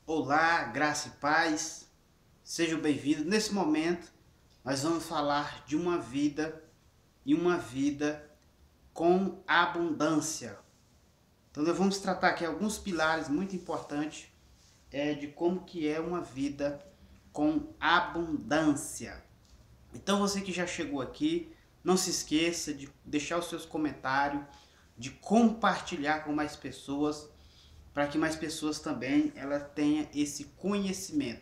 Olá, graça e paz, sejam bem-vindos. Nesse momento, nós vamos falar de uma vida e uma vida com abundância. Então, nós vamos tratar aqui alguns pilares muito importantes de como que é uma vida com abundância. Então, você que já chegou aqui, não se esqueça de deixar os seus comentários, de compartilhar com mais pessoas, para que mais pessoas também ela tenha esse conhecimento.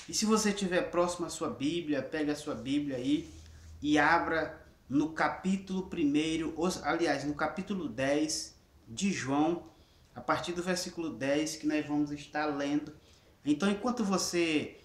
E se você estiver próximo à sua Bíblia, pega a sua Bíblia aí e abra no capítulo 1, aliás, no capítulo 10 de João, a partir do versículo 10 que nós vamos estar lendo. Então, enquanto você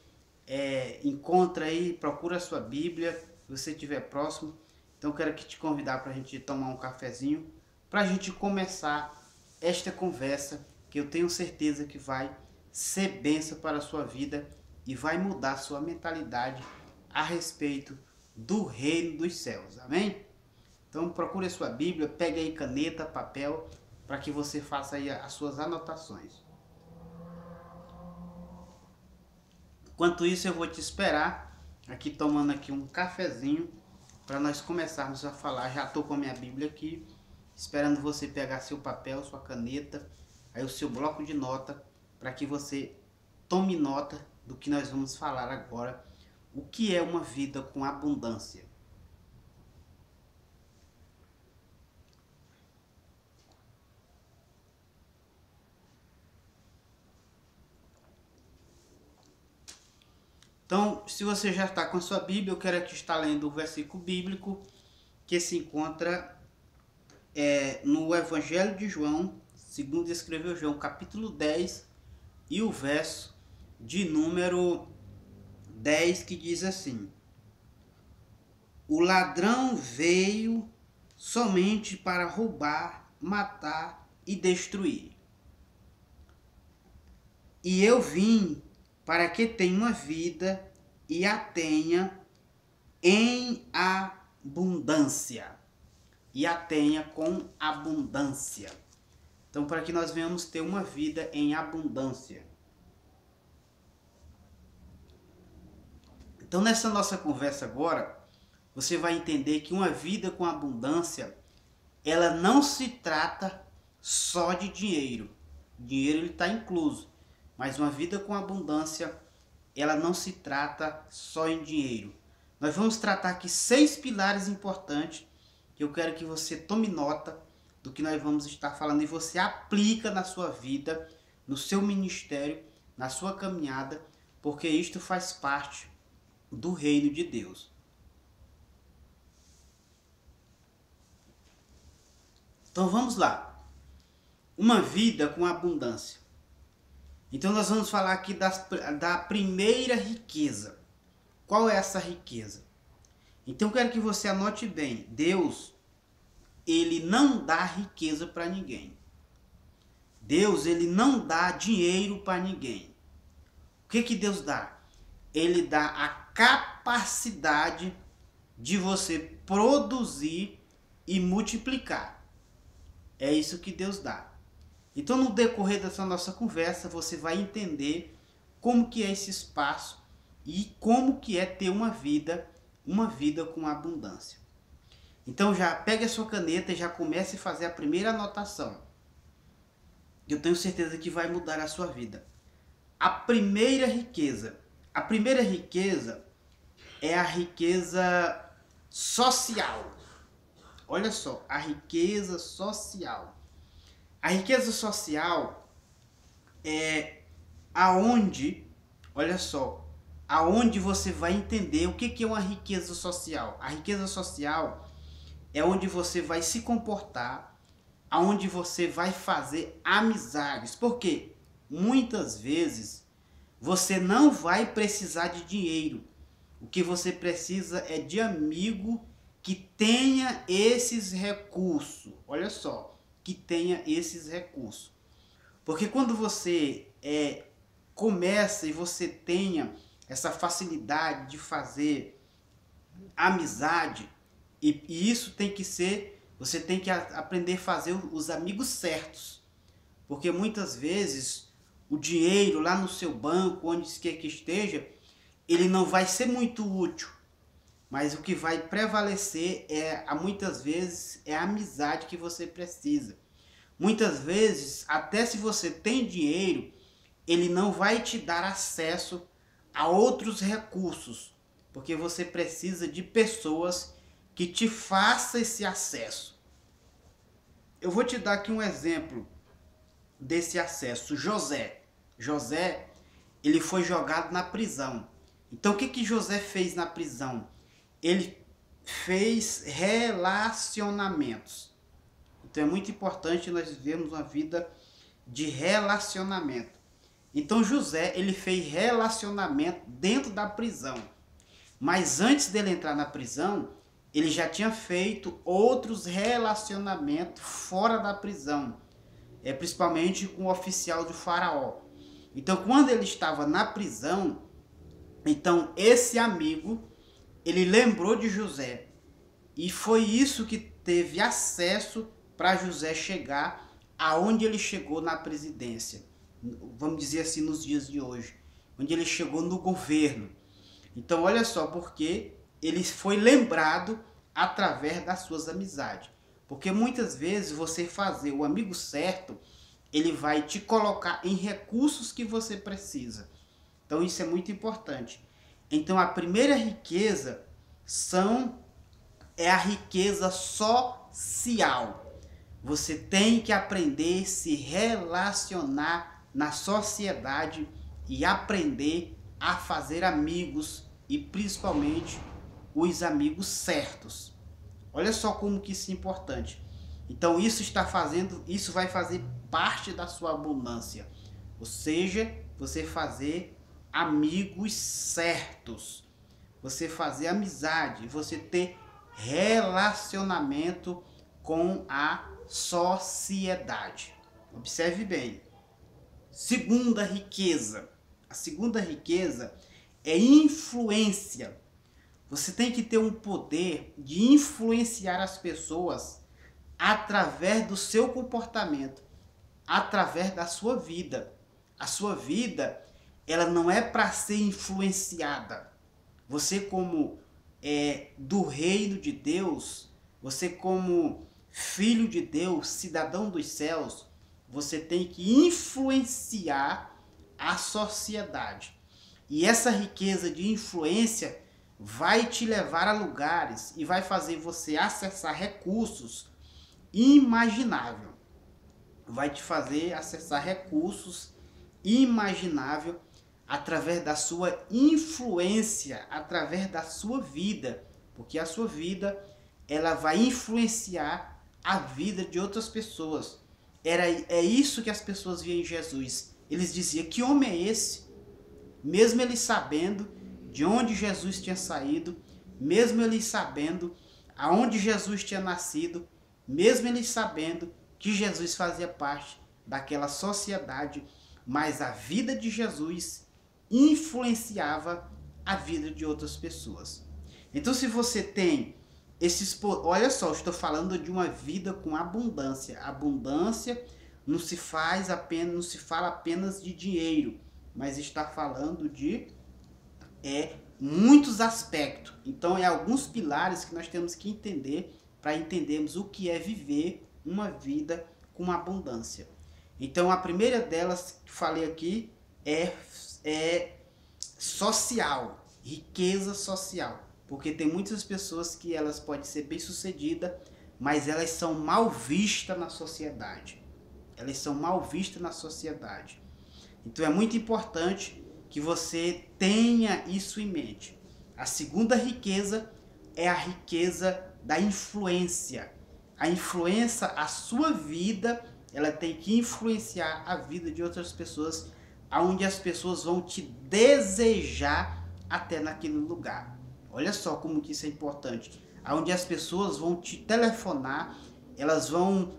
encontra aí, procura a sua Bíblia, se você estiver próximo, então eu quero te convidar para a gente tomar um cafezinho, para a gente começar esta conversa, que eu tenho certeza que vai ser bênção para a sua vida e vai mudar a sua mentalidade a respeito do reino dos céus, amém? Então procure a sua Bíblia, pegue aí caneta, papel, para que você faça aí as suas anotações. Enquanto isso eu vou te esperar aqui tomando aqui um cafezinho para nós começarmos a falar. Já estou com a minha Bíblia aqui, esperando você pegar seu papel, sua caneta, aí o seu bloco de nota, para que você tome nota do que nós vamos falar agora. O que é uma vida com abundância? Então, se você já está com a sua Bíblia, eu quero aqui estar lendo o versículo bíblico que se encontra no Evangelho de João, segundo escreveu João, capítulo 10, e o verso de número 10, que diz assim: O ladrão veio somente para roubar, matar e destruir. E eu vim para que tenha uma vida e a tenha em abundância. E a tenha com abundância. Então, para que nós venhamos ter uma vida em abundância. Então, nessa nossa conversa agora, você vai entender que uma vida com abundância, ela não se trata só de dinheiro. Dinheiro ele está incluso. Mas uma vida com abundância, ela não se trata só em dinheiro. Nós vamos tratar aqui 6 pilares importantes que eu quero que você tome nota do que nós vamos estar falando e você aplica na sua vida, no seu ministério, na sua caminhada, porque isto faz parte do reino de Deus. Então vamos lá. Uma vida com abundância. Então nós vamos falar aqui da primeira riqueza. Qual é essa riqueza? Então eu quero que você anote bem. Deus, ele não dá riqueza para ninguém. Deus, ele não dá dinheiro para ninguém. O que Deus dá? Ele dá a capacidade de você produzir e multiplicar. É isso que Deus dá. Então, no decorrer dessa nossa conversa, você vai entender como que é esse espaço e como que é ter uma vida com abundância. Então, já pegue a sua caneta e já comece a fazer a primeira anotação. Eu tenho certeza que vai mudar a sua vida. A primeira riqueza é a riqueza social. Olha só, a riqueza social. A riqueza social é aonde, olha só, aonde você vai entender o que é uma riqueza social. A riqueza social é onde você vai se comportar, aonde você vai fazer amizades. Porque muitas vezes você não vai precisar de dinheiro. O que você precisa é de amigo que tenha esses recursos. Olha só, que tenha esses recursos. Porque quando você começa e você tenha essa facilidade de fazer amizade, e isso tem que ser, você tem que aprender a fazer os amigos certos. Porque muitas vezes o dinheiro lá no seu banco, onde quer que esteja, ele não vai ser muito útil. Mas o que vai prevalecer muitas vezes, é a amizade que você precisa. Muitas vezes, até se você tem dinheiro, ele não vai te dar acesso a outros recursos, porque você precisa de pessoas que te façam esse acesso. Eu vou te dar aqui um exemplo desse acesso. José, ele foi jogado na prisão. Então o que José fez na prisão? Ele fez relacionamentos. Então é muito importante nós vivermos uma vida de relacionamento. Então José, ele fez relacionamento dentro da prisão. Mas antes dele entrar na prisão, ele já tinha feito outros relacionamentos fora da prisão. Principalmente com o oficial do faraó. Então quando ele estava na prisão, então esse amigo, ele lembrou de José. E foi isso que teve acesso para José chegar aonde ele chegou na presidência. Vamos dizer assim, nos dias de hoje. Onde ele chegou no governo. Então olha só, porque ele foi lembrado através das suas amizades. Porque muitas vezes você fazer o amigo certo, ele vai te colocar em recursos que você precisa. Então isso é muito importante. Então a primeira riqueza é a riqueza social. Você tem que aprender a se relacionar na sociedade e aprender a fazer amigos e principalmente os amigos certos. Olha só como que isso é importante. Então isso vai fazer parte da sua abundância. Ou seja, você fazer amigos certos. Você fazer amizade, você ter relacionamento com a sociedade. Observe bem. Segunda riqueza. A segunda riqueza é influência. Você tem que ter um poder de influenciar as pessoas através do seu comportamento, através da sua vida. A sua vida, ela não é para ser influenciada. Você como do reino de Deus, você como filho de Deus, cidadão dos céus, você tem que influenciar a sociedade. E essa riqueza de influência vai te levar a lugares e vai fazer você acessar recursos imagináveis. Vai te fazer acessar recursos imagináveis através da sua influência, através da sua vida. Porque a sua vida, ela vai influenciar a vida de outras pessoas. É isso que as pessoas viam em Jesus. Eles diziam, que homem é esse? Mesmo eles sabendo de onde Jesus tinha saído, mesmo eles sabendo aonde Jesus tinha nascido, mesmo eles sabendo que Jesus fazia parte daquela sociedade, mas a vida de Jesus influenciava a vida de outras pessoas. Então se você tem olha só, eu estou falando de uma vida com abundância. Abundância não se fala apenas de dinheiro, mas está falando de muitos aspectos. Então é alguns pilares que nós temos que entender para entendermos o que é viver uma vida com abundância. Então a primeira delas que falei aqui é social, riqueza social. Porque tem muitas pessoas que elas podem ser bem-sucedidas, mas elas são mal vistas na sociedade. Elas são mal vistas na sociedade. Então é muito importante que você tenha isso em mente. A segunda riqueza é a riqueza da influência. A influência, a sua vida, ela tem que influenciar a vida de outras pessoas, aonde as pessoas vão te desejar até naquele lugar. Olha só como que isso é importante. Onde as pessoas vão te telefonar, elas vão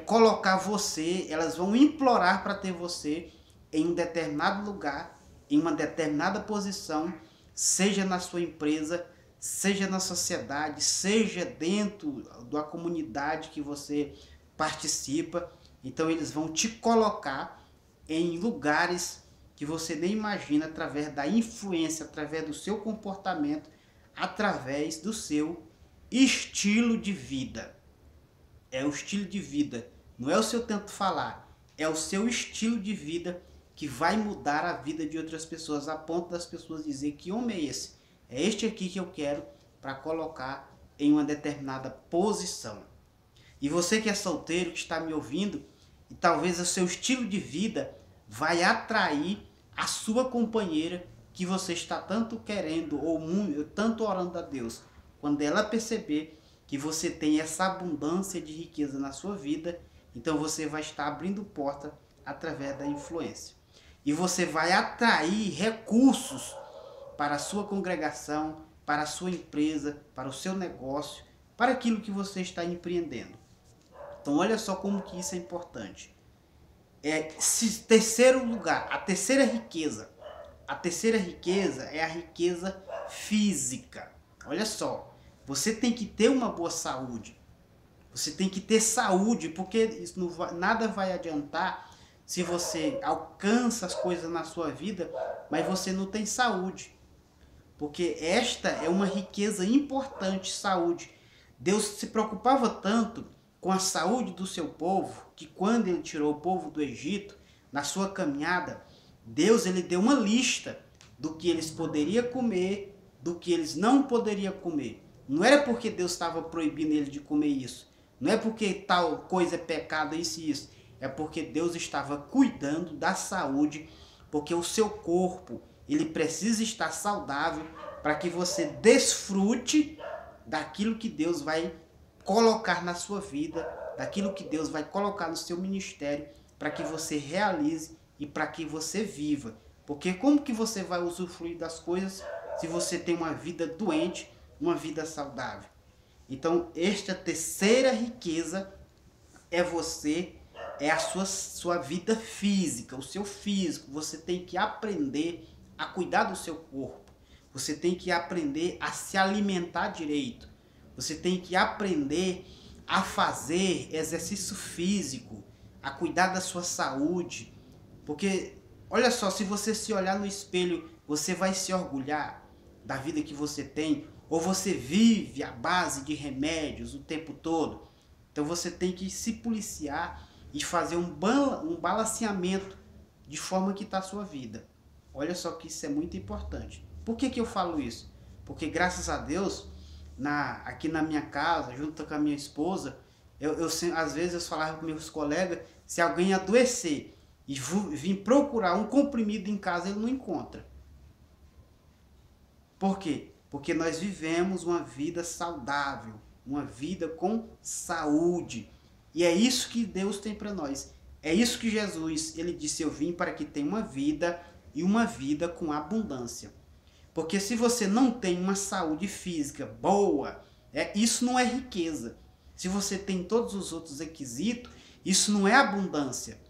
colocar você, elas vão implorar para ter você em um determinado lugar, em uma determinada posição, seja na sua empresa, seja na sociedade, seja dentro da comunidade que você participa. Então eles vão te colocar em lugares que você nem imagina, através da influência, através do seu comportamento, através do seu estilo de vida. É o estilo de vida, não é o seu tanto falar, é o seu estilo de vida que vai mudar a vida de outras pessoas, a ponto das pessoas dizer que homem é esse? É este aqui que eu quero para colocar em uma determinada posição. E você que é solteiro, que está me ouvindo, e talvez o seu estilo de vida vai atrair a sua companheira que você está tanto querendo ou tanto orando a Deus. Quando ela perceber que você tem essa abundância de riqueza na sua vida, então você vai estar abrindo porta através da influência. E você vai atrair recursos para a sua congregação, para a sua empresa, para o seu negócio, para aquilo que você está empreendendo. Então olha só como que isso é importante. Terceiro lugar, a terceira riqueza. A terceira riqueza é a riqueza física. Olha só, você tem que ter uma boa saúde. Você tem que ter saúde, porque isso nada vai adiantar se você alcança as coisas na sua vida, mas você não tem saúde. Porque esta é uma riqueza importante, saúde. Deus se preocupava tanto com a saúde do seu povo, que quando ele tirou o povo do Egito, na sua caminhada, Deus ele deu uma lista do que eles poderiam comer, do que eles não poderiam comer. Não era porque Deus estava proibindo eles de comer isso. Não é porque tal coisa é pecado, isso e isso. É porque Deus estava cuidando da saúde, porque o seu corpo, ele precisa estar saudável para que você desfrute daquilo que Deus vai colocar na sua vida, daquilo que Deus vai colocar no seu ministério, para que você realize e para que você viva. Porque como que você vai usufruir das coisas se você tem uma vida doente, uma vida saudável? Então, esta terceira riqueza é você, é a sua vida física, o seu físico. Você tem que aprender a cuidar do seu corpo. Você tem que aprender a se alimentar direito. Você tem que aprender a fazer exercício físico, a cuidar da sua saúde. Porque, olha só, se você se olhar no espelho, você vai se orgulhar da vida que você tem, ou você vive à base de remédios o tempo todo. Então você tem que se policiar e fazer um balanceamento de forma que está a sua vida. Olha só que isso é muito importante. Por que eu falo isso? Porque graças a Deus, aqui na minha casa, junto com a minha esposa, às vezes eu falava com meus colegas, se alguém adoecer e vir procurar um comprimido em casa, ele não encontra. Por quê? Porque nós vivemos uma vida saudável, uma vida com saúde. E é isso que Deus tem para nós. É isso que Jesus, ele disse, eu vim para que tenha uma vida e uma vida com abundância. Porque se você não tem uma saúde física boa, isso não é riqueza. Se você tem todos os outros requisitos, isso não é abundância.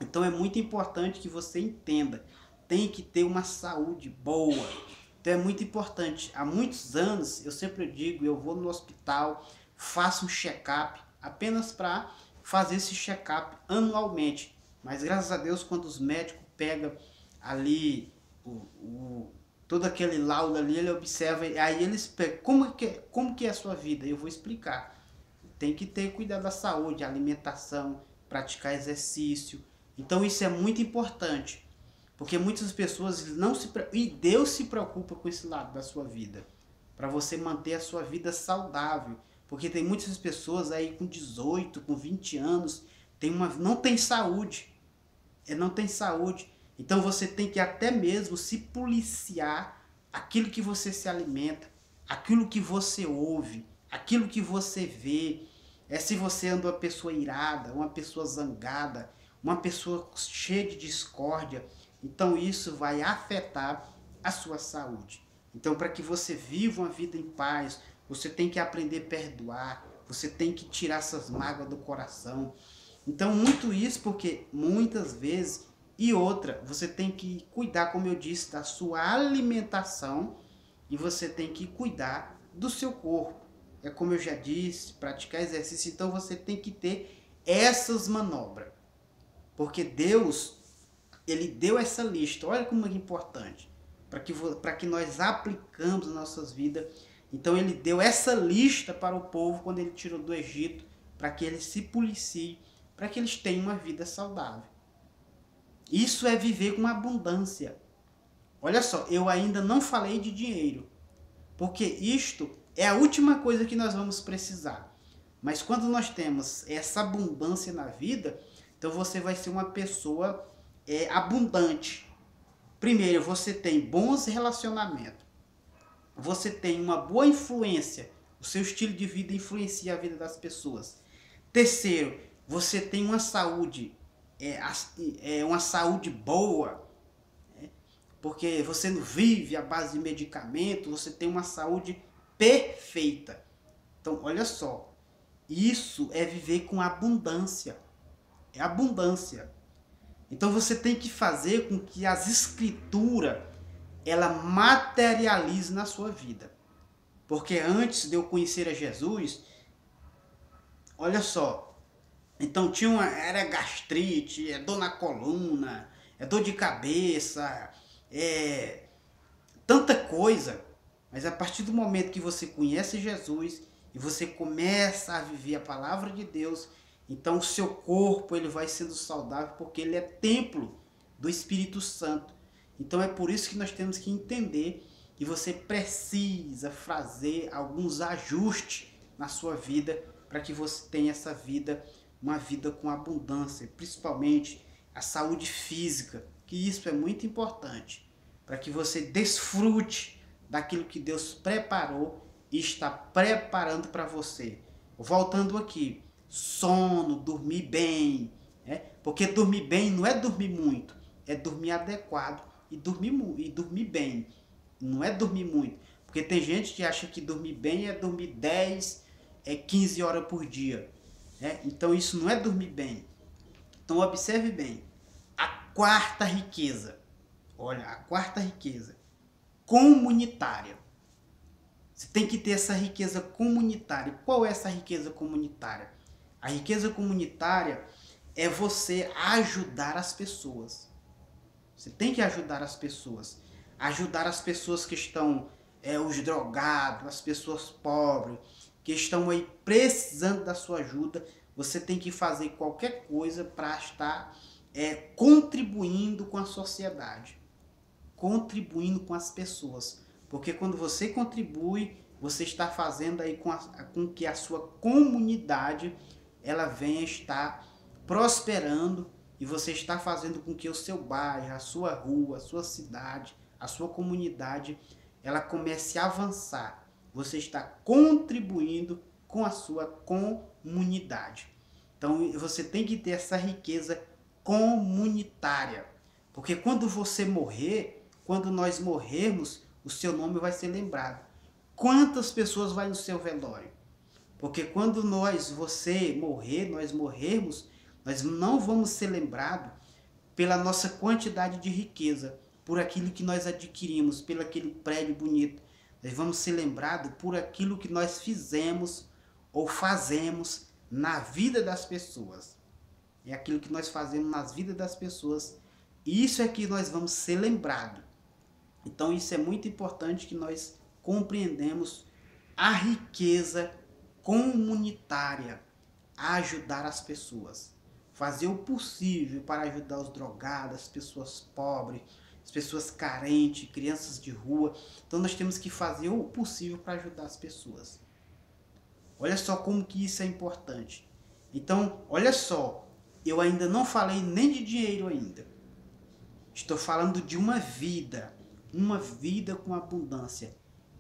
Então é muito importante que você entenda. Tem que ter uma saúde boa. Então é muito importante. Há muitos anos, eu sempre digo, eu vou no hospital, faço um check-up, apenas para fazer esse check-up anualmente. Mas graças a Deus, quando os médicos pegam ali todo aquele laudo ali, ele observa, aí eles pegam, como que é a sua vida? Eu vou explicar. Tem que ter cuidado da saúde, alimentação, praticar exercício. Então isso é muito importante. Porque muitas pessoas não se... E Deus se preocupa com esse lado da sua vida. Para você manter a sua vida saudável. Porque tem muitas pessoas aí com 18, com 20 anos, não tem saúde. Não tem saúde. Então você tem que até mesmo se policiar aquilo que você se alimenta, aquilo que você ouve, aquilo que você vê. Se você anda uma pessoa irada, uma pessoa zangada, uma pessoa cheia de discórdia, então isso vai afetar a sua saúde. Então, para que você viva uma vida em paz, você tem que aprender a perdoar, você tem que tirar essas mágoas do coração. Então, muito isso porque muitas vezes, e outra, você tem que cuidar, como eu disse, da sua alimentação e você tem que cuidar do seu corpo. É como eu já disse, praticar exercício, então você tem que ter essas manobras. Porque Deus, ele deu essa lista. Olha como é importante, para que nós aplicamos nas nossas vidas. Então ele deu essa lista para o povo quando ele tirou do Egito, para que eles se policiem, para que eles tenham uma vida saudável. Isso é viver com abundância. Olha só, eu ainda não falei de dinheiro, porque isto é a última coisa que nós vamos precisar. Mas quando nós temos essa abundância na vida, então você vai ser uma pessoa abundante. Primeiro, você tem bons relacionamentos. Você tem uma boa influência. O seu estilo de vida influencia a vida das pessoas. Terceiro, você tem uma saúde, uma saúde boa, porque você não vive à base de medicamento, você tem uma saúde perfeita. Então, olha só, isso é viver com abundância. É abundância. Então você tem que fazer com que as escrituras ela materialize na sua vida. Porque antes de eu conhecer a Jesus, olha só, então era gastrite, dor na coluna, dor de cabeça, tanta coisa. Mas a partir do momento que você conhece Jesus e você começa a viver a palavra de Deus, então o seu corpo ele vai sendo saudável, porque ele é templo do Espírito Santo. Então é por isso que nós temos que entender que você precisa fazer alguns ajustes na sua vida para que você tenha essa vida, uma vida com abundância, principalmente a saúde física, que isso é muito importante, para que você desfrute daquilo que Deus preparou e está preparando para você. Voltando aqui, sono, dormir bem, porque dormir bem não é dormir muito, é dormir adequado e dormir bem, não é dormir muito, porque tem gente que acha que dormir bem é dormir 10, 15 horas por dia, então isso não é dormir bem. Então observe bem, a quarta riqueza, olha, a quarta riqueza, comunitária. Você tem que ter essa riqueza comunitária. Qual é essa riqueza comunitária? A riqueza comunitária é você ajudar as pessoas. Você tem que ajudar as pessoas. Ajudar as pessoas que estão, os drogados, as pessoas pobres, que estão aí precisando da sua ajuda. Você tem que fazer qualquer coisa para estar contribuindo com a sociedade. Contribuindo com as pessoas. Porque quando você contribui, você está fazendo aí com que a sua comunidade ela venha estar prosperando, e você está fazendo com que o seu bairro, a sua rua, a sua cidade, a sua comunidade, ela comece a avançar. Você está contribuindo com a sua comunidade. Então você tem que ter essa riqueza comunitária. Porque quando você morrer, quando nós morrermos, o seu nome vai ser lembrado. Quantas pessoas vai no seu velório? Porque quando nós morrermos, nós não vamos ser lembrados pela nossa quantidade de riqueza, por aquilo que nós adquirimos, pelo aquele prédio bonito. Nós vamos ser lembrados por aquilo que nós fizemos ou fazemos na vida das pessoas. É aquilo que nós fazemos nas vidas das pessoas. Isso é que nós vamos ser lembrados. Então isso é muito importante que nós compreendemos a riqueza comunitária, a ajudar as pessoas. Fazer o possível para ajudar os drogados, as pessoas pobres, as pessoas carentes, crianças de rua. Então nós temos que fazer o possível para ajudar as pessoas. Olha só como que isso é importante. Então, olha só, eu ainda não falei nem de dinheiro ainda. Estou falando de uma vida com abundância.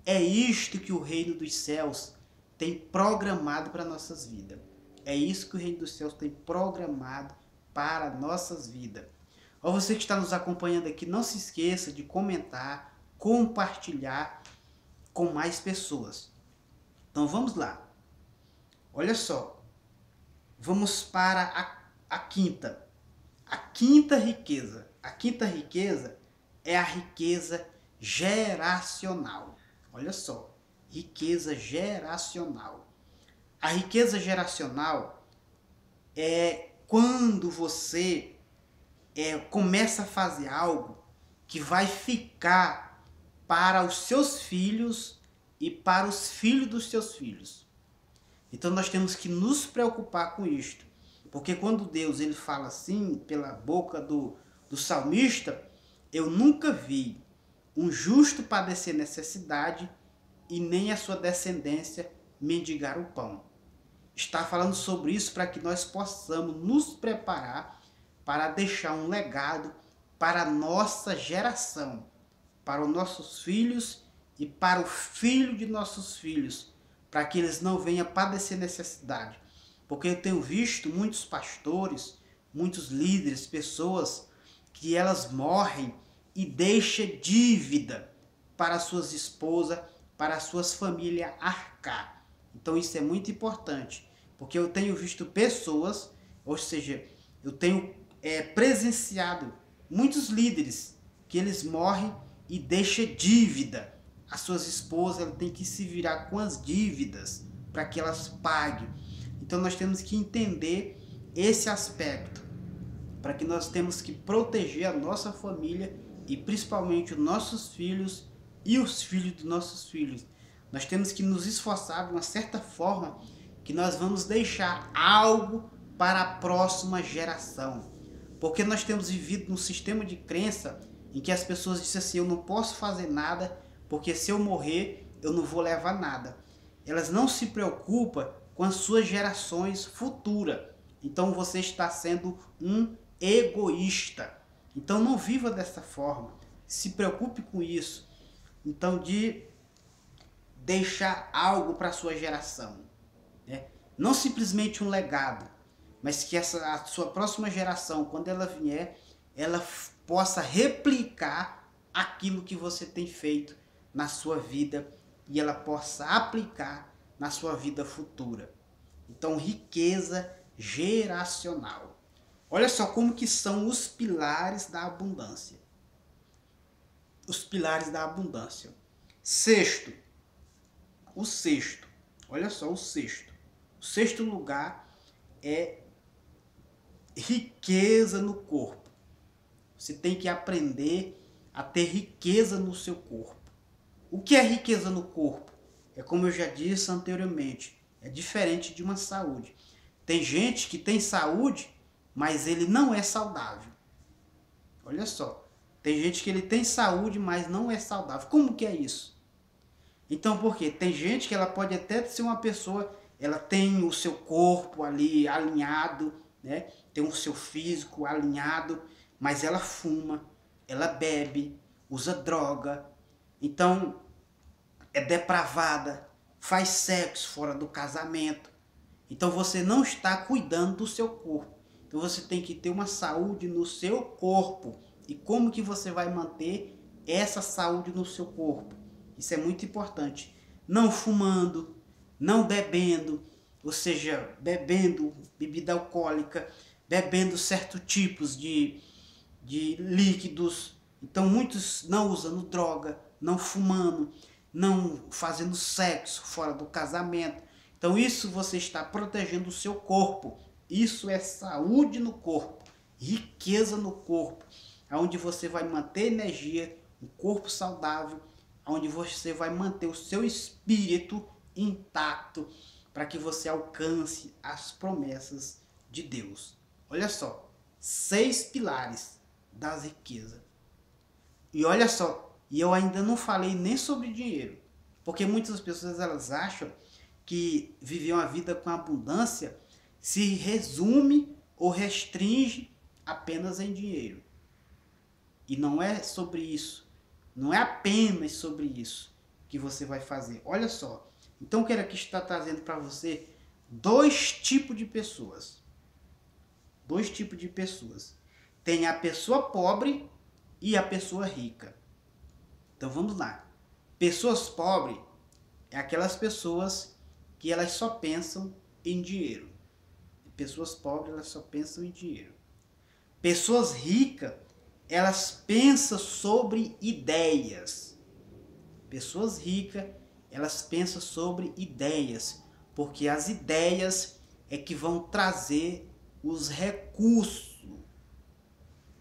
É isto que o reino dos céus tem programado para nossas vidas. É isso que o reino dos céus tem programado para nossas vidas. Ó, você que está nos acompanhando aqui, não se esqueça de comentar, compartilhar com mais pessoas. Então vamos lá. Olha só. Vamos para a quinta. A quinta riqueza. A quinta riqueza é a riqueza geracional. Olha só. Riqueza geracional. A riqueza geracional é quando você começa a fazer algo que vai ficar para os seus filhos e para os filhos dos seus filhos. Então nós temos que nos preocupar com isto. Porque quando Deus ele fala assim, pela boca do salmista, eu nunca vi um justo padecer necessidade e nem a sua descendência mendigar o pão. Está falando sobre isso para que nós possamos nos preparar para deixar um legado para a nossa geração, para os nossos filhos e para o filho de nossos filhos, para que eles não venham padecer necessidade. Porque eu tenho visto muitos pastores, muitos líderes, pessoas que elas morrem e deixam dívida para suas esposas, para suas famílias arcar. Então isso é muito importante, porque eu tenho visto pessoas, ou seja, eu tenho presenciado muitos líderes que eles morrem e deixam dívida. As suas esposas elas têm que se virar com as dívidas para que elas paguem. Então nós temos que entender esse aspecto, para que nós temos que proteger a nossa família e principalmente os nossos filhos e os filhos dos nossos filhos. Nós temos que nos esforçar de uma certa forma que nós vamos deixar algo para a próxima geração. Porque nós temos vivido num sistema de crença em que as pessoas dizem assim, eu não posso fazer nada, porque se eu morrer, eu não vou levar nada. Elas não se preocupam com as suas gerações futuras. Então você está sendo um egoísta. Então não viva dessa forma. Se preocupe com isso. Então de deixar algo para a sua geração. Né? Não simplesmente um legado, mas que a sua próxima geração, quando ela vier, ela possa replicar aquilo que você tem feito na sua vida e ela possa aplicar na sua vida futura. Então, riqueza geracional. Olha só como que são os pilares da abundância. Os pilares da abundância. Sexto. O sexto. Olha só o sexto. O sexto lugar é riqueza no corpo. Você tem que aprender a ter riqueza no seu corpo. O que é riqueza no corpo? É como eu já disse anteriormente, é diferente de uma saúde. Tem gente que tem saúde, mas ele não é saudável. Olha só, tem gente que ele tem saúde, mas não é saudável. Como que é isso? Então, por quê? Tem gente que ela pode até ser uma pessoa, ela tem o seu corpo ali alinhado, né? Tem o seu físico alinhado, mas ela fuma, ela bebe, usa droga, então é depravada, faz sexo fora do casamento. Então você não está cuidando do seu corpo. Então você tem que ter uma saúde no seu corpo. E como que você vai manter essa saúde no seu corpo? Isso é muito importante. Não fumando, não bebendo, ou seja, bebendo bebida alcoólica, bebendo certos tipos de líquidos. Então muitos não usando droga, não fumando, não fazendo sexo fora do casamento. Então isso você está protegendo o seu corpo. Isso é saúde no corpo, riqueza no corpo, onde você vai manter energia, um corpo saudável, onde você vai manter o seu espírito intacto para que você alcance as promessas de Deus. Olha só, 6 pilares das riquezas. E olha só, e eu ainda não falei nem sobre dinheiro, porque muitas pessoas elas acham que viver uma vida com abundância se resume ou restringe apenas em dinheiro. E não é sobre isso. Não é apenas sobre isso que você vai fazer. Olha só. Então eu quero aqui estar trazendo para você 2 tipos de pessoas. 2 tipos de pessoas. Tem a pessoa pobre e a pessoa rica. Então vamos lá. Pessoas pobres é aquelas pessoas que elas só pensam em dinheiro. Pessoas pobres elas só pensam em dinheiro. Pessoas ricas elas pensam sobre ideias. Pessoas ricas elas pensam sobre ideias, porque as ideias é que vão trazer os recursos.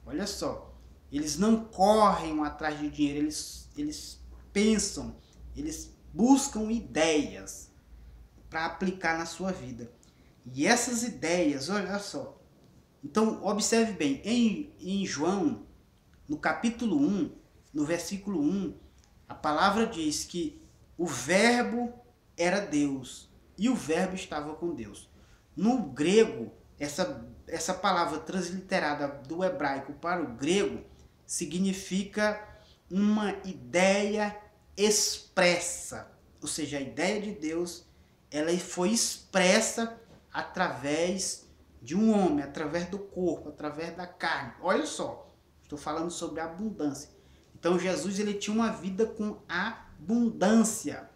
Olha só, eles não correm atrás de dinheiro, eles pensam, eles buscam ideias para aplicar na sua vida. E essas ideias, olha só. Então, observe bem, em João, no capítulo 1, no versículo 1, a palavra diz que o verbo era Deus e o verbo estava com Deus. No grego, essa palavra transliterada do hebraico para o grego significa uma ideia expressa. Ou seja, a ideia de Deus, ela foi expressa através de um homem, através do corpo, através da carne. Olha só, estou falando sobre abundância. Então Jesus, ele tinha uma vida com abundância.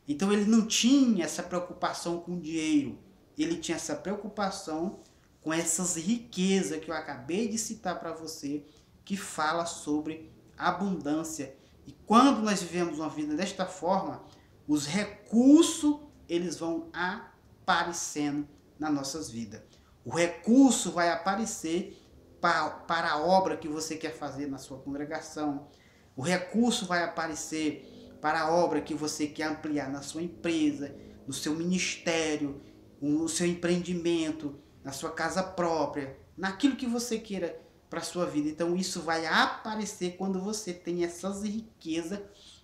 Então ele não tinha essa preocupação com dinheiro. Ele tinha essa preocupação com essas riquezas que eu acabei de citar para você, que fala sobre abundância. E quando nós vivemos uma vida desta forma, os recursos, eles vão aparecendo nas nossas vidas. O recurso vai aparecer para a obra que você quer fazer na sua congregação. O recurso vai aparecer para a obra que você quer ampliar na sua empresa, no seu ministério, no seu empreendimento, na sua casa própria, naquilo que você queira para a sua vida. Então isso vai aparecer quando você tem essas riquezas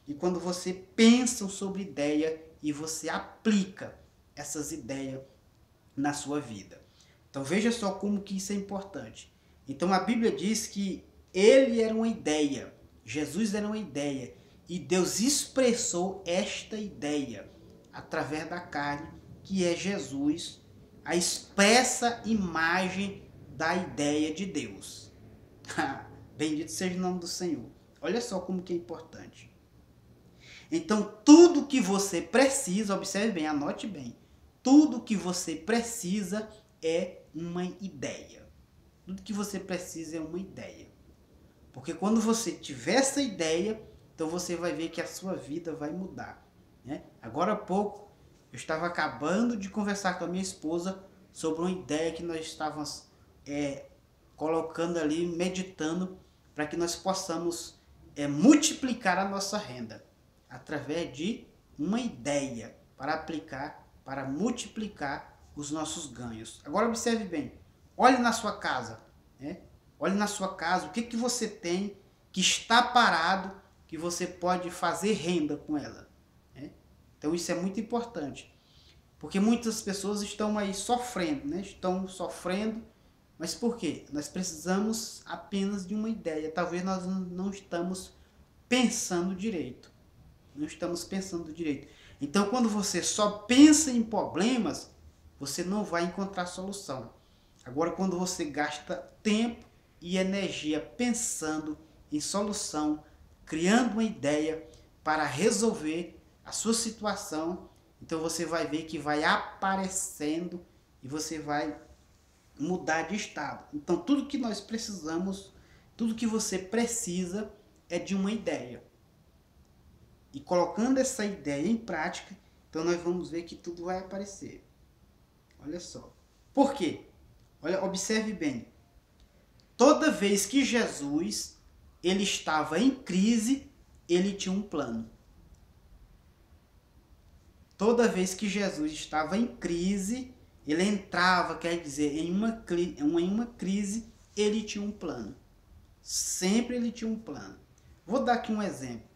e quando você pensa sobre ideia e você aplica essas ideias na sua vida. Então veja só como que isso é importante. Então a Bíblia diz que ele era uma ideia, Jesus era uma ideia, e Deus expressou esta ideia através da carne, que é Jesus, a expressa imagem da ideia de Deus. Bendito seja o nome do Senhor. Olha só como que é importante. Então tudo que você precisa, observe bem, anote bem, tudo que você precisa é uma ideia. Tudo que você precisa é uma ideia. Porque quando você tiver essa ideia, então você vai ver que a sua vida vai mudar, né? Agora há pouco, eu estava acabando de conversar com a minha esposa sobre uma ideia que nós estávamos colocando ali, meditando, para que nós possamos multiplicar a nossa renda através de uma ideia para aplicar, para multiplicar os nossos ganhos. Agora observe bem, olhe na sua casa, né? Olhe na sua casa, o que que você tem que está parado, que você pode fazer renda com ela, né? Então isso é muito importante, porque muitas pessoas estão aí sofrendo, né? Estão sofrendo, mas por quê? Nós precisamos apenas de uma ideia. Talvez nós não estamos pensando direito. Não estamos pensando direito. Então quando você só pensa em problemas, você não vai encontrar solução. Agora quando você gasta tempo e energia pensando em solução, criando uma ideia para resolver a sua situação, então você vai ver que vai aparecendo e você vai mudar de estado. Então tudo que nós precisamos, tudo que você precisa é de uma ideia. E colocando essa ideia em prática, então nós vamos ver que tudo vai aparecer. Olha só. Por quê? Olha, observe bem. Toda vez que Jesus ele estava em crise, ele tinha um plano. Toda vez que Jesus estava em crise, ele entrava, quer dizer, em uma crise, ele tinha um plano. Sempre ele tinha um plano. Vou dar aqui um exemplo.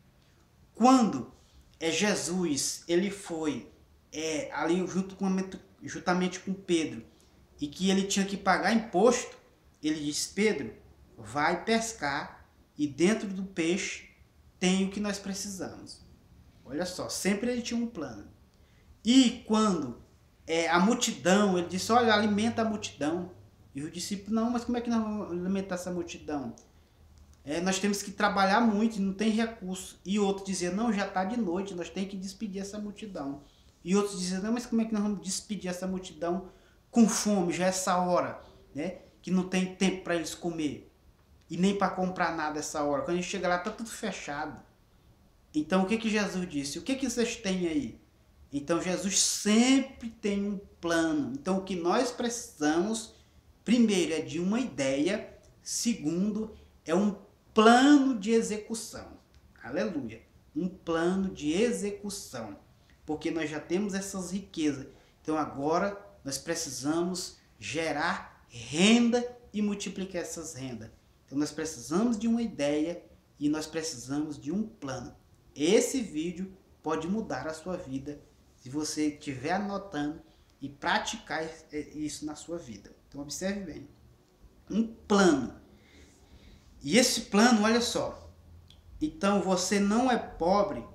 Quando Jesus ele foi ali juntamente com Pedro, e que ele tinha que pagar imposto, ele disse: Pedro, vai pescar e dentro do peixe tem o que nós precisamos. Olha só, sempre ele tinha um plano. E quando a multidão, ele disse: olha, alimenta a multidão. E os discípulos: não, mas como é que nós vamos alimentar essa multidão? Nós temos que trabalhar muito e não tem recurso. E outro dizia: não, já está de noite, nós temos que despedir essa multidão. E outros diziam: não, mas como é que nós vamos despedir essa multidão com fome, já é essa hora, né? Que não tem tempo para eles comer e nem para comprar nada essa hora. Quando a gente chega lá, está tudo fechado. Então o que que Jesus disse? O que que vocês têm aí? Então Jesus sempre tem um plano. Então o que nós precisamos, primeiro, é de uma ideia. Segundo, é um plano de execução. Aleluia. Um plano de execução. Porque nós já temos essas riquezas. Então agora nós precisamos gerar renda e multiplicar essas rendas. Então nós precisamos de uma ideia e nós precisamos de um plano. Esse vídeo pode mudar a sua vida se você estiver anotando e praticar isso na sua vida. Então observe bem. Um plano. E esse plano, olha só. Então você não é pobre.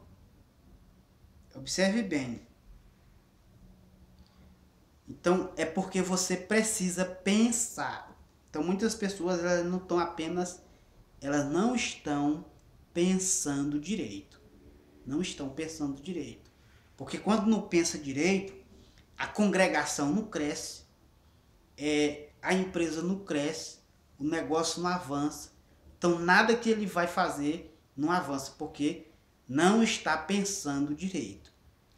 Observe bem. Então é porque você precisa pensar. Então muitas pessoas elas não estão pensando direito. Não estão pensando direito. Porque quando não pensa direito, a congregação não cresce, a empresa não cresce, o negócio não avança. Então nada que ele vai fazer não avança, porque não está pensando direito.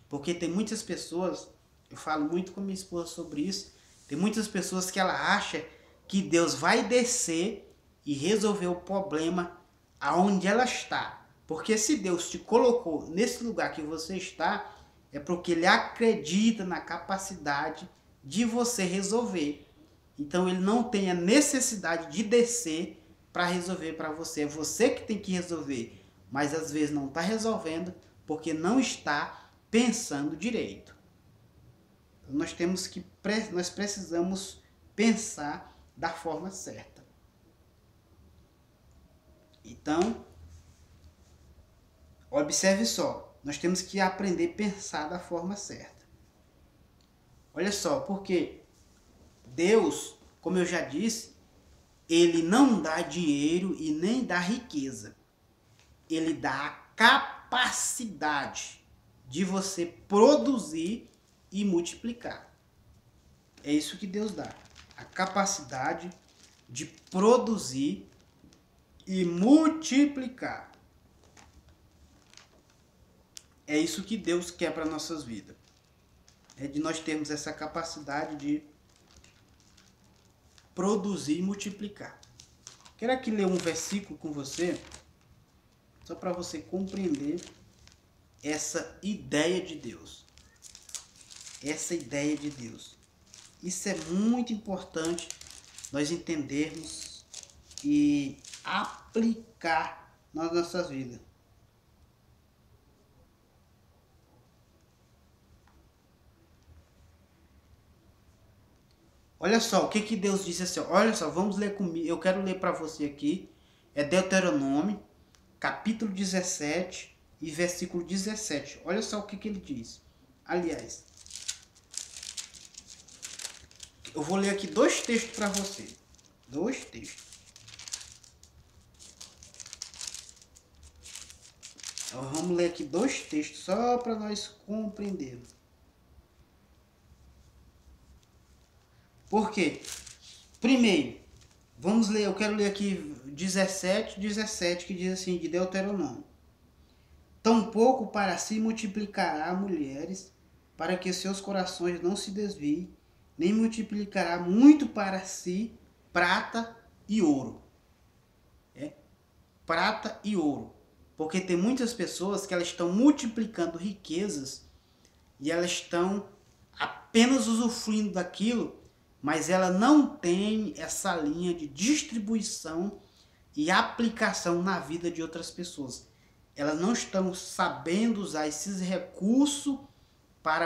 Porque tem muitas pessoas, eu falo muito com minha esposa sobre isso, tem muitas pessoas que ela acha que Deus vai descer e resolver o problema aonde ela está. Porque se Deus te colocou nesse lugar que você está, é porque Ele acredita na capacidade de você resolver. Então Ele não tem a necessidade de descer para resolver para você. É você que tem que resolver. Mas às vezes não está resolvendo porque não está pensando direito. Então, nós precisamos pensar da forma certa. Então, observe só, nós temos que aprender a pensar da forma certa. Olha só, porque Deus, como eu já disse, Ele não dá dinheiro e nem dá riqueza. Ele dá a capacidade de você produzir e multiplicar. É isso que Deus dá. A capacidade de produzir e multiplicar. É isso que Deus quer para nossas vidas. É de nós termos essa capacidade de produzir e multiplicar. Quero aqui ler um versículo com você, só para você compreender essa ideia de Deus. Essa ideia de Deus. Isso é muito importante nós entendermos e aplicar nas nossas vidas. Olha só, o que Deus disse assim, olha só, vamos ler comigo, eu quero ler para você aqui, é Deuteronômio, capítulo 17 e versículo 17, olha só o que ele diz. Aliás, eu vou ler aqui 2 textos para você, 2 textos. Então, vamos ler aqui 2 textos, só para nós compreendermos. Por quê? Primeiro, vamos ler, eu quero ler aqui 17, que diz assim, de Deuteronômio. Tampouco para si multiplicará mulheres, para que seus corações não se desviem, nem multiplicará muito para si prata e ouro. Prata e ouro. Porque tem muitas pessoas que elas estão multiplicando riquezas e elas estão apenas usufruindo daquilo, mas ela não tem essa linha de distribuição e aplicação na vida de outras pessoas. Elas não estão sabendo usar esses recursos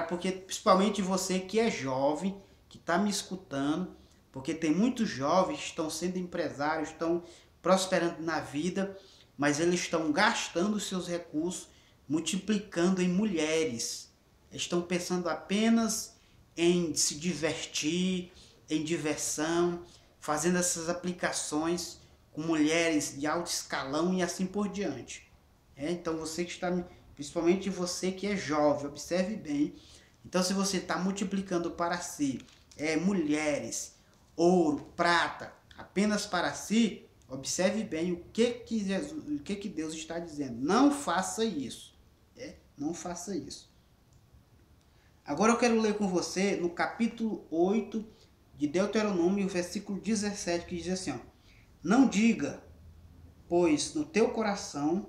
porque principalmente você que é jovem, que está me escutando, porque tem muitos jovens que estão sendo empresários, estão prosperando na vida, mas eles estão gastando os seus recursos, multiplicando em mulheres. Eles estão pensando apenas em se divertir, em diversão, fazendo essas aplicações com mulheres de alto escalão e assim por diante. Então você que está, principalmente você que é jovem, observe bem. Então se você está multiplicando para si mulheres, ouro, prata, apenas para si, observe bem o que Deus está dizendo. Não faça isso. Não faça isso. Agora eu quero ler com você no capítulo 8 de Deuteronômio, versículo 17, que diz assim, ó: Não diga, pois no teu coração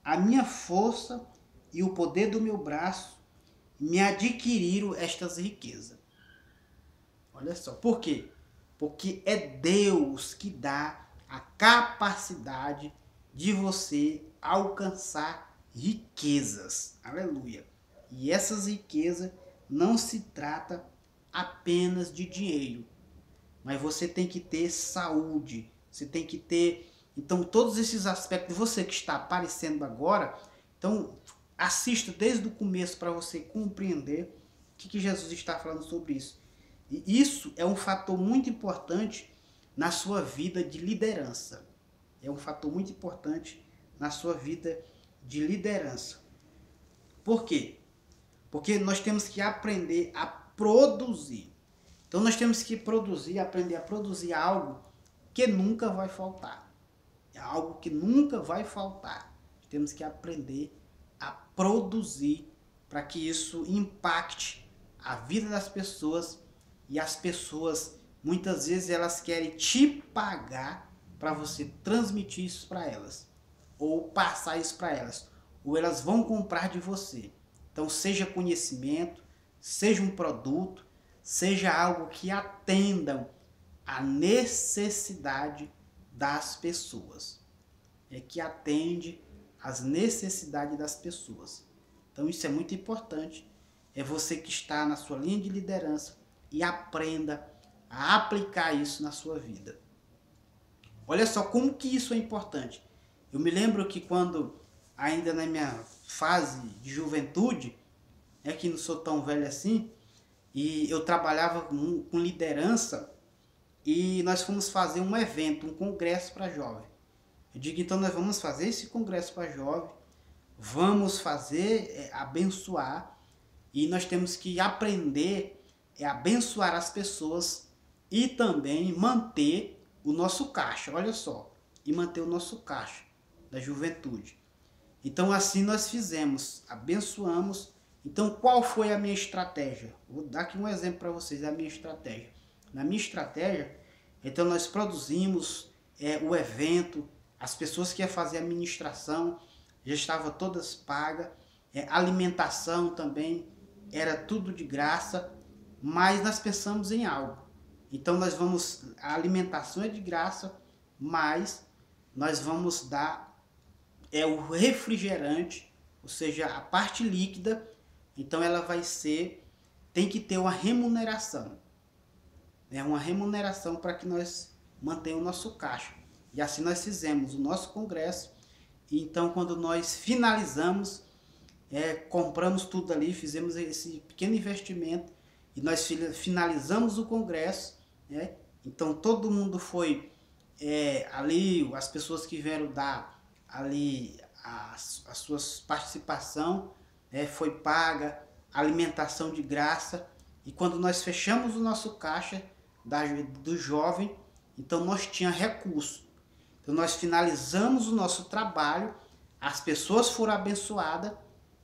a minha força e o poder do meu braço me adquiriram estas riquezas. Olha só, por quê? Porque é Deus que dá a capacidade de você alcançar riquezas. Aleluia. E essas riquezas não se trata apenas de dinheiro, mas você tem que ter saúde, você tem que ter, então, todos esses aspectos, você que está aparecendo agora, então assista desde o começo para você compreender o que Jesus está falando sobre isso. E isso é um fator muito importante na sua vida de liderança. É um fator muito importante na sua vida de liderança. Por quê? Porque nós temos que aprender a produzir. Então nós temos que produzir, aprender a produzir algo que nunca vai faltar. É algo que nunca vai faltar. Temos que aprender a produzir para que isso impacte a vida das pessoas, e as pessoas muitas vezes elas querem te pagar para você transmitir isso para elas, ou passar isso para elas, ou elas vão comprar de você. Então seja conhecimento, seja um produto, seja algo que atendam a necessidade das pessoas. É que atende às necessidades das pessoas. Então isso é muito importante. É você que está na sua linha de liderança e aprenda a aplicar isso na sua vida. Olha só como que isso é importante. Eu me lembro que quando, ainda na minha fase de juventude, é que não sou tão velho assim, e eu trabalhava com liderança, e nós fomos fazer um evento, um congresso para jovem. Eu digo, então nós vamos fazer esse congresso para jovem, vamos fazer, abençoar, e nós temos que aprender a abençoar as pessoas e também manter o nosso caixa, olha só, e manter o nosso caixa da juventude. Então assim nós fizemos, abençoamos. Então qual foi a minha estratégia? Vou dar aqui um exemplo para vocês, a minha estratégia. Na minha estratégia, então nós produzimos o evento, as pessoas que iam fazer a administração já estavam todas pagas, alimentação também, era tudo de graça, mas nós pensamos em algo. Então nós vamos, a alimentação é de graça, mas nós vamos dar o refrigerante, ou seja, a parte líquida, então ela vai ser, tem que ter uma remuneração. Uma remuneração para que nós mantenhamos o nosso caixa. E assim nós fizemos o nosso congresso. E então quando nós finalizamos, compramos tudo ali, fizemos esse pequeno investimento e nós finalizamos o congresso. Então todo mundo foi ali, as pessoas que vieram dar ali as suas participação, foi paga, alimentação de graça. E quando nós fechamos o nosso caixa do jovem, então nós tínhamos recurso. Então nós finalizamos o nosso trabalho, as pessoas foram abençoadas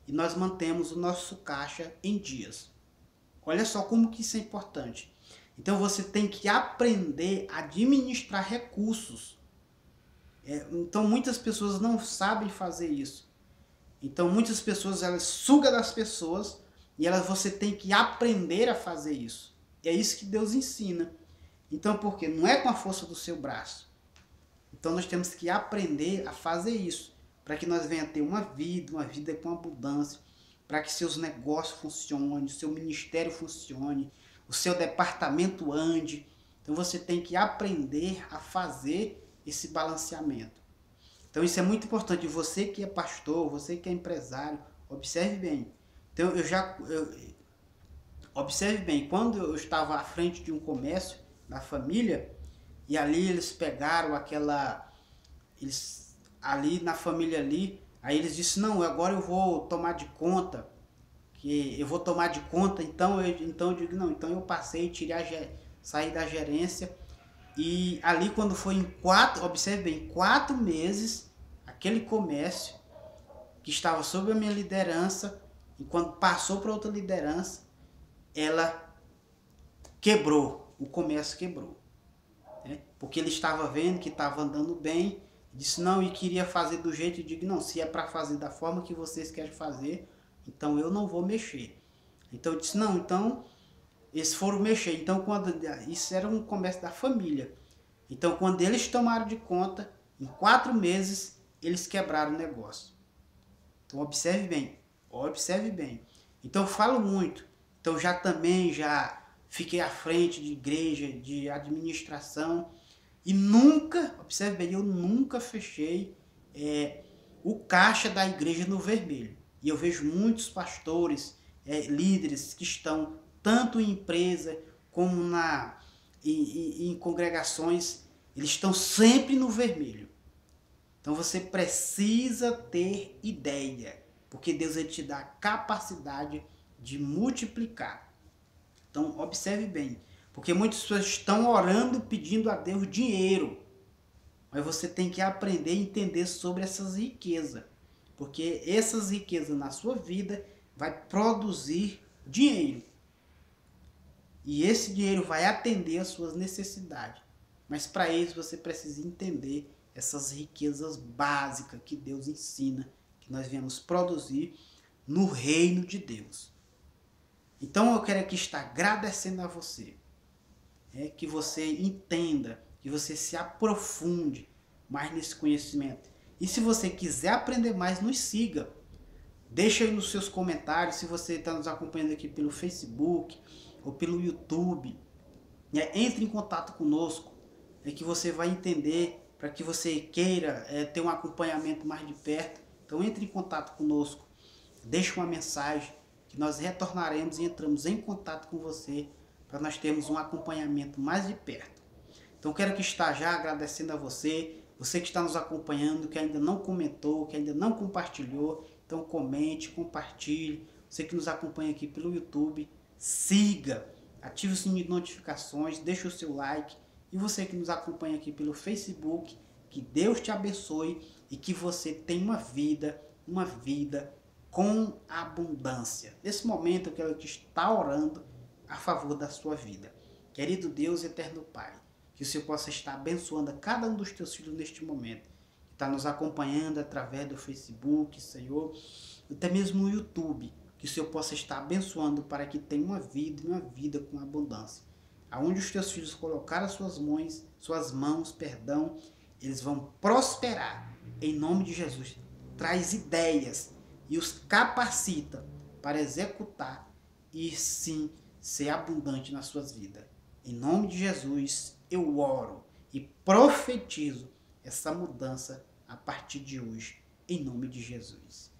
e nós mantemos o nosso caixa em dias. Olha só como que isso é importante. Então você tem que aprender a administrar recursos. Então muitas pessoas não sabem fazer isso. Então muitas pessoas elas sugam das pessoas e você tem que aprender a fazer isso. É isso que Deus ensina. Então por quê? Não é com a força do seu braço. Então nós temos que aprender a fazer isso, para que nós venhamos ter uma vida com abundância, para que seus negócios funcionem, o seu ministério funcione, o seu departamento ande. Então você tem que aprender a fazer esse balanceamento. Então isso é muito importante. Você que é pastor, você que é empresário, observe bem. Então observe bem, quando eu estava à frente de um comércio da família, e ali eles pegaram ali na família ali, aí eles disseram, não, agora eu vou tomar de conta, então eu digo, não, então eu passei, saí da gerência, e ali quando foi observe bem, 4 meses, aquele comércio que estava sob a minha liderança, e quando passou para outra liderança, ela quebrou, o comércio quebrou. porque ele estava vendo que estava andando bem, disse não, e queria fazer do jeito, eu digo, não, se é para fazer da forma que vocês querem fazer, então eu não vou mexer. Então eu disse, não, então eles foram mexer. Então isso era um comércio da família. Então quando eles tomaram de conta, em 4 meses eles quebraram o negócio. Então observe bem, observe bem. Então eu falo muito. Então já fiquei à frente de igreja, de administração. E nunca, observe bem, eu nunca fechei o caixa da igreja no vermelho. E eu vejo muitos pastores, líderes que estão tanto em empresa como em congregações, eles estão sempre no vermelho. Então você precisa ter ideia, porque Deus vai te dar a capacidade de multiplicar. Então observe bem, porque muitas pessoas estão orando pedindo a Deus dinheiro, mas você tem que aprender a entender sobre essas riquezas, porque essas riquezas na sua vida vai produzir dinheiro. E esse dinheiro vai atender às suas necessidades. Mas para isso você precisa entender essas riquezas básicas que Deus ensina, que nós viemos produzir no reino de Deus. Então eu quero aqui estar agradecendo a você. Que você entenda, que você se aprofunde mais nesse conhecimento. E se você quiser aprender mais, nos siga. Deixa aí nos seus comentários, se você está nos acompanhando aqui pelo Facebook ou pelo YouTube. Entre em contato conosco, que você vai entender, para que você queira ter um acompanhamento mais de perto. Então entre em contato conosco, deixe uma mensagem, que nós retornaremos e entramos em contato com você, para nós termos um acompanhamento mais de perto. Então quero que estar já agradecendo a você que está nos acompanhando, que ainda não comentou, que ainda não compartilhou. Então comente, compartilhe. Você que nos acompanha aqui pelo YouTube, siga, ative o sininho de notificações, deixe o seu like. E você que nos acompanha aqui pelo Facebook, que Deus te abençoe e que você tenha uma vida com abundância. Nesse momento eu quero te estar orando a favor da sua vida. Querido Deus, eterno Pai, que o Senhor possa estar abençoando a cada um dos teus filhos neste momento, que está nos acompanhando através do Facebook, Senhor, até mesmo no YouTube, que o Senhor possa estar abençoando para que tenha uma vida com abundância. Aonde os teus filhos colocaram as suas mãos, eles vão prosperar em nome de Jesus. Traz ideias e os capacita para executar e sim ser abundante nas suas vidas. Em nome de Jesus, eu oro e profetizo essa mudança a partir de hoje, em nome de Jesus.